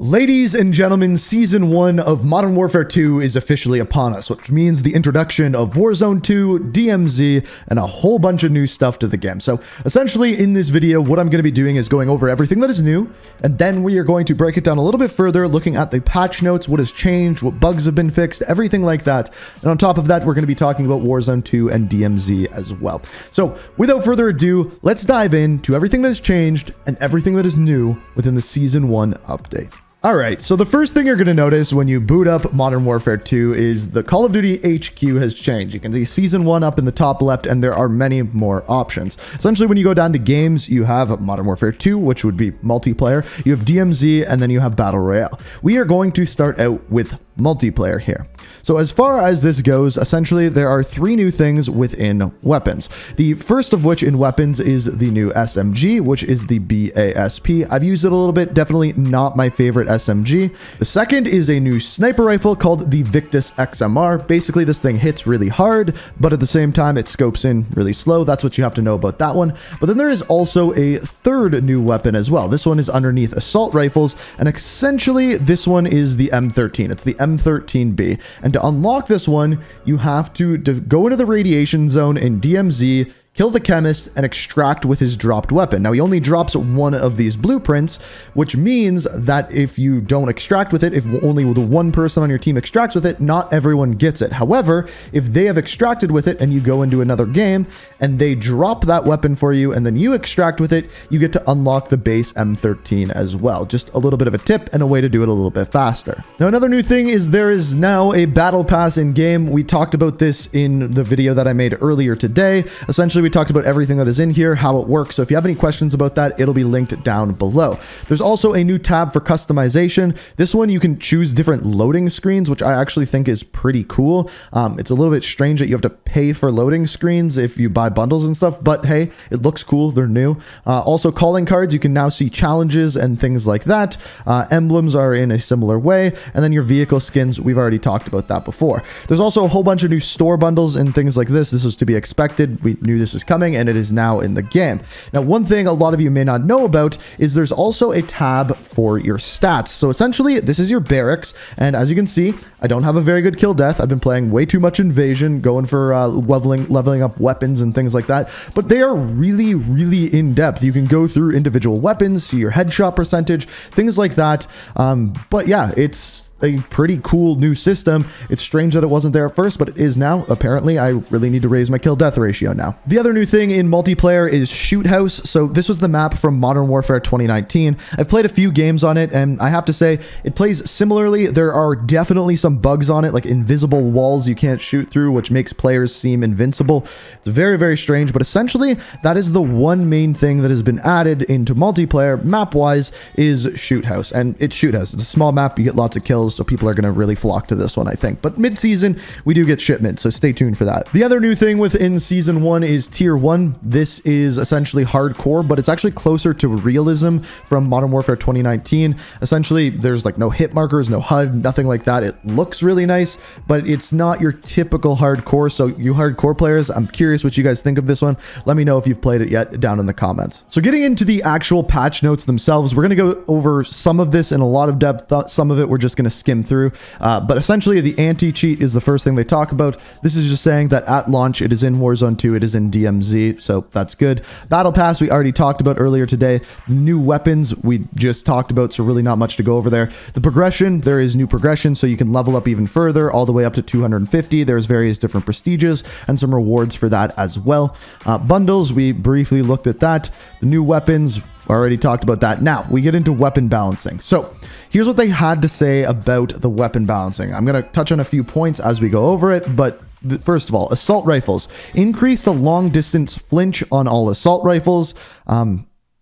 Ladies and gentlemen, Season 1 of Modern Warfare 2 is officially upon us, which means the introduction of Warzone 2, DMZ, and a whole bunch of new stuff to the game. So essentially in this video, what I'm going to be doing is going over everything that is new, and then we are going to break it down a little bit further, looking at the patch notes, what has changed, what bugs have been fixed, everything like that. And on top of that, we're going to be talking about Warzone 2 and DMZ as well. So without further ado, let's dive into everything that has changed and everything that is new within the Season 1 update. Alright, so the first thing you're going to notice when you boot up Modern Warfare 2 is the Call of Duty HQ has changed. You can see Season 1 up in the top left, and there are many more options. Essentially, when you go down to games, you have Modern Warfare 2, which would be multiplayer, you have DMZ, and then you have Battle Royale. We are going to start out with multiplayer here. So as far as this goes, essentially there are three new things within weapons. The first of which in weapons is the new SMG, which is the BASP. I've used it a little bit, definitely not my favorite SMG. The second is a new sniper rifle called the Victus XMR. Basically this thing hits really hard, but at the same time it scopes in really slow. That's what you have to know about that one. But then there is also a third new weapon as well. This one is underneath assault rifles, and essentially this one is the M13. It's the M13B. And to unlock this one, you have to go into the radiation zone in DMZ, kill the chemist, and extract with his dropped weapon. Now, he only drops one of these blueprints, which means that if you don't extract with it, if only the one person on your team extracts with it, not everyone gets it. However, if they have extracted with it and you go into another game and they drop that weapon for you and then you extract with it, you get to unlock the base M13 as well. Just a little bit of a tip and a way to do it a little bit faster. Now, another new thing is there is now a battle pass in game. We talked about this in the video that I made earlier today. Essentially, we talked about everything that is in here, how it works. So if you have any questions about that, it'll be linked down below. There's also a new tab for customization. This one, you can choose different loading screens, which I actually think is pretty cool. It's a little bit strange that you have to pay for loading screens if you buy bundles and stuff, but hey, it looks cool. They're new. Also, calling cards, you can now see challenges and things like that. Emblems are in a similar way. And then your vehicle skins, we've already talked about that before. There's also a whole bunch of new store bundles and things like this. This was to be expected. We knew this was coming, and it is now in the game. Now, one thing a lot of you may not know about is there's also a tab for your stats. So essentially, this is your barracks, and as you can see, I don't have a very good kill death. I've been playing way too much invasion, going for leveling up weapons and things like that, but they are really, really in-depth. You can go through individual weapons, see your headshot percentage, things like that. But yeah, it's a pretty cool new system. It's strange that it wasn't there at first, but it is now. Apparently, I really need to raise my kill death ratio now. The other new thing in multiplayer is Shoot House. So this was the map from Modern Warfare 2019. I've played a few games on it, and I have to say, it plays similarly. There are definitely some bugs on it, like invisible walls you can't shoot through, which makes players seem invincible. It's very, very strange, but essentially, that is the one main thing that has been added into multiplayer, map-wise, is Shoot House. And it's Shoot House. It's a small map, you get lots of kills, so people are going to really flock to this one, I think. But mid-season, we do get shipments, so stay tuned for that. The other new thing within Season 1 is Tier 1. This is essentially hardcore, but it's actually closer to realism from Modern Warfare 2019. Essentially, there's like no hit markers, no HUD, nothing like that. It looks really nice, but it's not your typical hardcore. So you hardcore players, I'm curious what you guys think of this one. Let me know if you've played it yet down in the comments. So getting into the actual patch notes themselves, we're going to go over some of this in a lot of depth. Some of it we're just going to skim through, but essentially the anti-cheat is the first thing they talk about. This is just saying that at launch it is in Warzone 2, it is in DMZ, so that's good. Battle Pass we already talked about earlier today. New weapons we just talked about, so really not much to go over there. The progression, there is new progression, so you can level up even further, all the way up to 250. There's various different prestiges and some rewards for that as well. Bundles, we briefly looked at that. The new weapons, already talked about that. Now we get into weapon balancing. So here's what they had to say about the weapon balancing. I'm going to touch on a few points as we go over it, but first of all, assault rifles. Increase the long distance flinch on all assault rifles.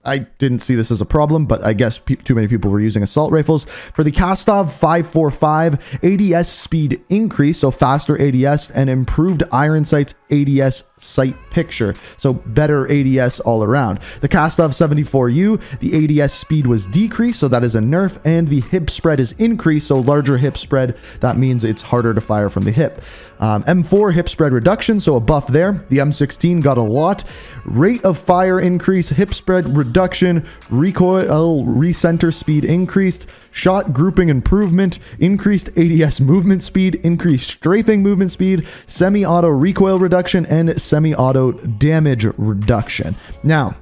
I didn't see this as a problem, but I guess too many people were using assault rifles. For the Kastov 545, ADS speed increase, so faster ADS, and improved Iron Sight's ADS sight picture, so better ADS all around. The Kastov 74U, the ADS speed was decreased, so that is a nerf, and the hip spread is increased, so larger hip spread, that means it's harder to fire from the hip. M4 hip spread reduction, so a buff there. The M16 got a lot. Rate of fire increase, hip spread reduction, recoil recenter speed increased, shot grouping improvement, increased ADS movement speed, increased strafing movement speed, semi-auto recoil reduction, and semi-auto damage reduction. Now,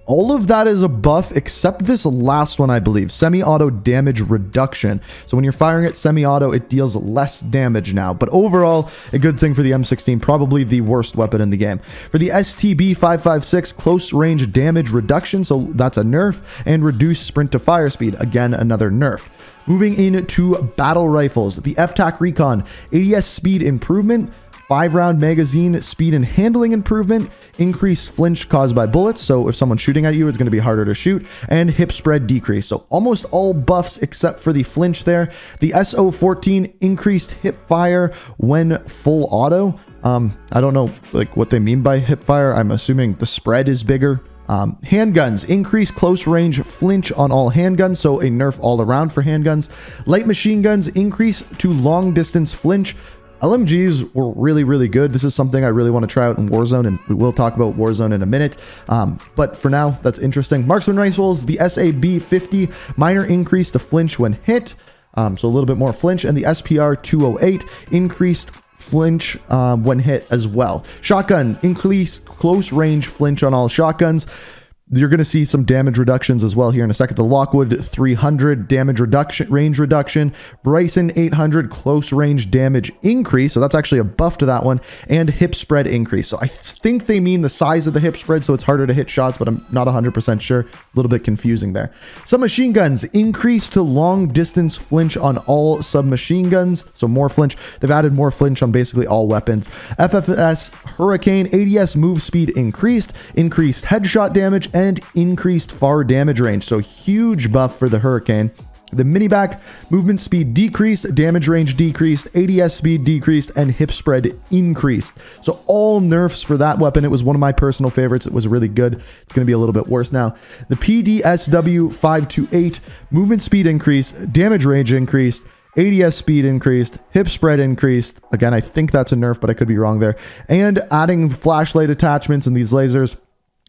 all of that is a buff except this last one, I believe, semi-auto damage reduction. So when you're firing at semi-auto, it deals less damage now. But overall, a good thing for the M16, probably the worst weapon in the game. For the STB-556, close range damage reduction, so that's a nerf, and reduced sprint to fire speed, again, another nerf. Moving into battle rifles, the FTAC Recon, ADS speed improvement, 5-round magazine speed and handling improvement, increased flinch caused by bullets, so if someone's shooting at you, it's going to be harder to shoot, and hip spread decrease. So almost all buffs except for the flinch there. The SO14, increased hip fire when full auto. I don't know like what they mean by hip fire. I'm assuming the spread is bigger. Handguns, increase close range flinch on all handguns, so a nerf all around for handguns. Light machine guns, increase to long distance flinch. LMGs were really, really good. This is something I really want to try out in Warzone, and we will talk about Warzone in a minute. But for now, that's interesting. Marksman rifles, the SAB-50, minor increase to flinch when hit, so a little bit more flinch, and the SPR-208, increased flinch when hit as well. Shotguns, increase close range flinch on all shotguns. You're going to see some damage reductions as well here in a second. The Lockwood 300 damage reduction, range reduction. Bryson 800 close range damage increase. So that's actually a buff to that one. And hip spread increase. So I think they mean the size of the hip spread, so it's harder to hit shots, but I'm not 100% sure. A little bit confusing there. Submachine guns, increase to long distance flinch on all submachine guns. So more flinch. They've added more flinch on basically all weapons. FFS Hurricane, ADS move speed increased. Increased headshot damage and increased far damage range. So huge buff for the Hurricane. The miniback, movement speed decreased, damage range decreased, ADS speed decreased, and hip spread increased. So all nerfs for that weapon. It was one of my personal favorites. It was really good. It's going to be a little bit worse now. The PDSW 528, movement speed increased, damage range increased, ADS speed increased, hip spread increased. Again, I think that's a nerf, but I could be wrong there. And adding flashlight attachments and these lasers.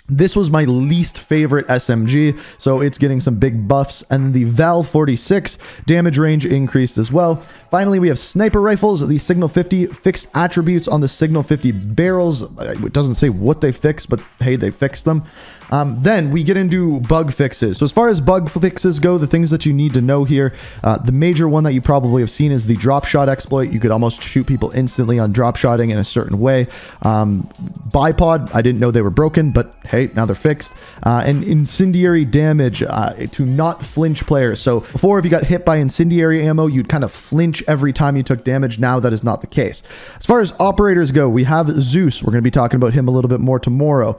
This was my least favorite SMG, so it's getting some big buffs. And the Val 46 damage range increased as well. Finally, we have sniper rifles. The Signal 50 fixed attributes on the Signal 50 barrels. It doesn't say what they fixed, but hey, they fixed them. Then we get into bug fixes. So as far as bug fixes go, the things that you need to know here, the major one that you probably have seen is the drop shot exploit. You could almost shoot people instantly on drop shotting in a certain way. Bipod, I didn't know they were broken, but hey, now they're fixed. And incendiary damage to not flinch players. So before, if you got hit by incendiary ammo, you'd kind of flinch every time you took damage. Now that is not the case. As far as operators go, we have Zeus. We're going to be talking about him a little bit more tomorrow.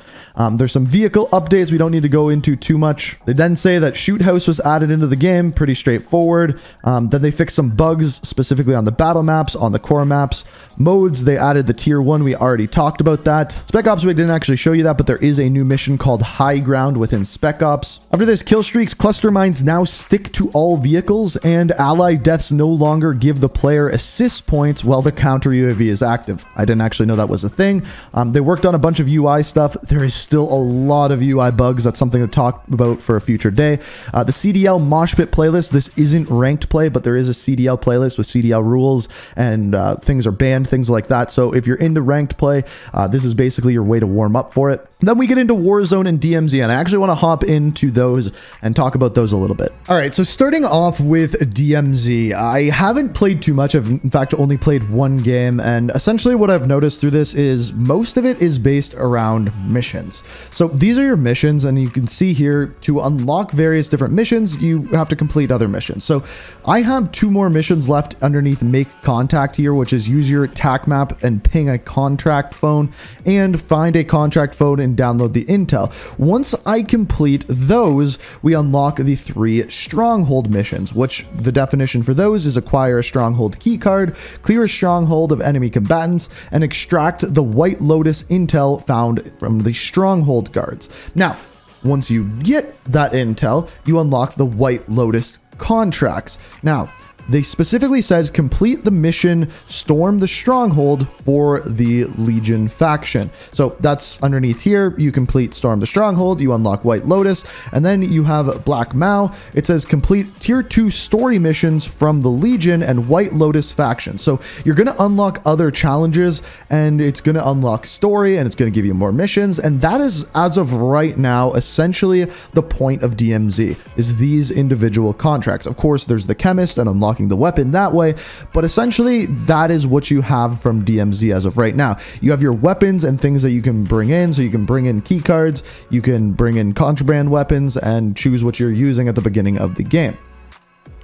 There's some vehicle updates we don't need to go into too much. They then say that Shoot House was added into the game, pretty straightforward. Then they fixed some bugs specifically on the battle maps, on the core maps. Modes, they added the tier 1, we already talked about that. Spec Ops, we didn't actually show you that, but there is a new mission called High Ground within Spec Ops. After this, kill streaks, cluster mines now stick to all vehicles, and ally deaths no longer give the player assist points while the counter UAV is active. I didn't actually know that was a thing. They worked on a bunch of UI stuff. There is still a lot of UI bugs. That's something to talk about for a future day. The CDL Mosh Pit playlist, this isn't ranked play, but there is a CDL playlist with CDL rules and things are banned, things like that. So if you're into ranked play, this is basically your way to warm up for it. Then we get into Warzone and DMZ, and I actually want to hop into those and talk about those a little bit. All right, so starting off with DMZ, I haven't played too much. I've in fact only played one game, and essentially what I've noticed through this is most of it is based around missions. So these are your missions, and you can see here to unlock various different missions, you have to complete other missions. So I have 2 more missions left underneath Make Contact here, which is use your TAC map and ping a contract phone and find a contract phone and download the intel. Once I complete those, we unlock the 3 stronghold missions, which the definition for those is acquire a stronghold keycard, clear a stronghold of enemy combatants, and extract the White Lotus intel found from the stronghold guards. Now, once you get that intel, you unlock the White Lotus contracts. Now, they specifically says complete the mission Storm the Stronghold for the Legion faction. So that's underneath here. You complete Storm the Stronghold, you unlock White Lotus, and then you have Black Mao. It says complete tier 2 story missions from the Legion and White Lotus faction. So you're going to unlock other challenges, and it's going to unlock story, and it's going to give you more missions. And that is, as of right now, essentially the point of DMZ, is these individual contracts. Of course, there's the chemist and unlocking the weapon that way, but essentially that is what you have from DMZ as of right now. You have your weapons and things that you can bring in, so you can bring in key cards, you can bring in contraband weapons, and choose what you're using at the beginning of the game.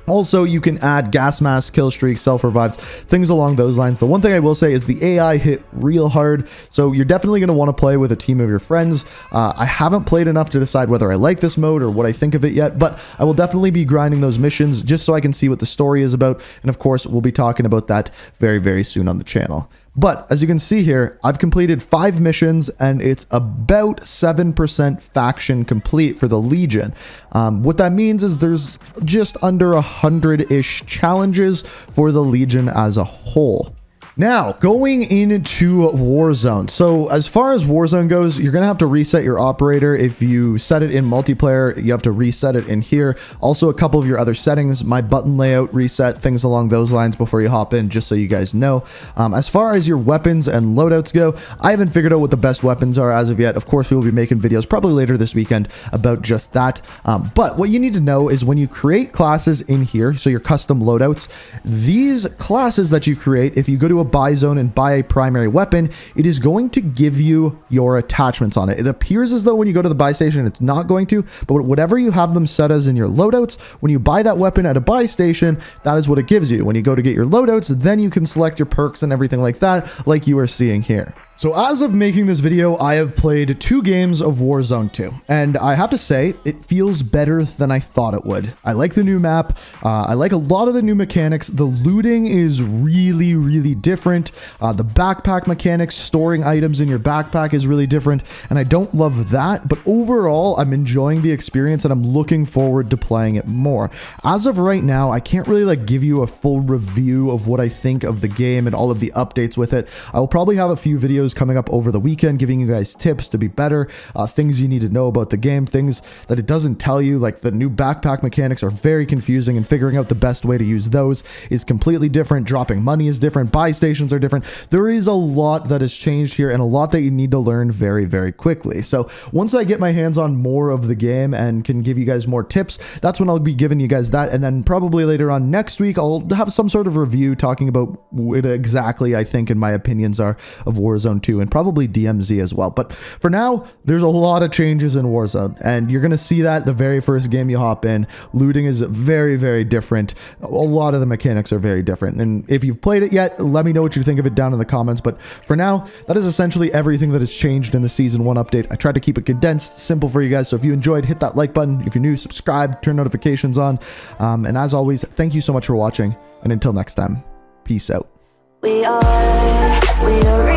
Also, you can add gas masks, kill streaks, self-revives, things along those lines. The one thing I will say is the AI hit real hard, so you're definitely going to want to play with a team of your friends. I haven't played enough to decide whether I like this mode or what I think of it yet, but I will definitely be grinding those missions just so I can see what the story is about, and of course, we'll be talking about that very, very soon on the channel. But as you can see here, I've completed 5 missions, and it's about 7% faction complete for the Legion. What that means is there's just under 100-ish challenges for the Legion as a whole. Now, going into Warzone. So as far as Warzone goes, you're going to have to reset your operator. If you set it in multiplayer, you have to reset it in here. Also, a couple of your other settings, my button layout reset, things along those lines before you hop in, just so you guys know. As far as your weapons and loadouts go, I haven't figured out what the best weapons are as of yet. Of course, we will be making videos probably later this weekend about just that. But what you need to know is when you create classes in here, so your custom loadouts, these classes that you create, if you go to a buy zone and buy a primary weapon, it is going to give you your attachments on it. It appears as though when you go to the buy station, it's not going to, but whatever you have them set as in your loadouts, when you buy that weapon at a buy station, that is what it gives you. When you go to get your loadouts, then you can select your perks and everything like that, like you are seeing here. So as of making this video, I have played 2 games of Warzone 2, and I have to say, it feels better than I thought it would. I like the new map. I like a lot of the new mechanics. The looting is really, really different. The backpack mechanics, storing items in your backpack is really different, and I don't love that, but overall, I'm enjoying the experience, and I'm looking forward to playing it more. As of right now, I can't really give you a full review of what I think of the game and all of the updates with it. I will probably have a few videos coming up over the weekend giving you guys tips to be better, things you need to know about the game, things that it doesn't tell you, like the new backpack mechanics are very confusing, and figuring out the best way to use those is completely different. Dropping money is different, buy stations are different. There is a lot that has changed here, and a lot that you need to learn very, very quickly. So once I get my hands on more of the game and can give you guys more tips, that's when I'll be giving you guys that, and then probably later on next week I'll have some sort of review talking about what exactly I think and my opinions are of Warzone 2 and probably DMZ as well. But for now, there's a lot of changes in Warzone, and you're going to see that the very first game you hop in. Looting is very, very different. A lot of the mechanics are very different, and if you've played it yet, let me know what you think of it down in the comments. But for now, that is essentially everything that has changed in the Season 1 update. I tried to keep it condensed, simple for you guys, so if you enjoyed, hit that like button. If you're new, subscribe, turn notifications on, and as always, thank you so much for watching, and until next time, peace out. We are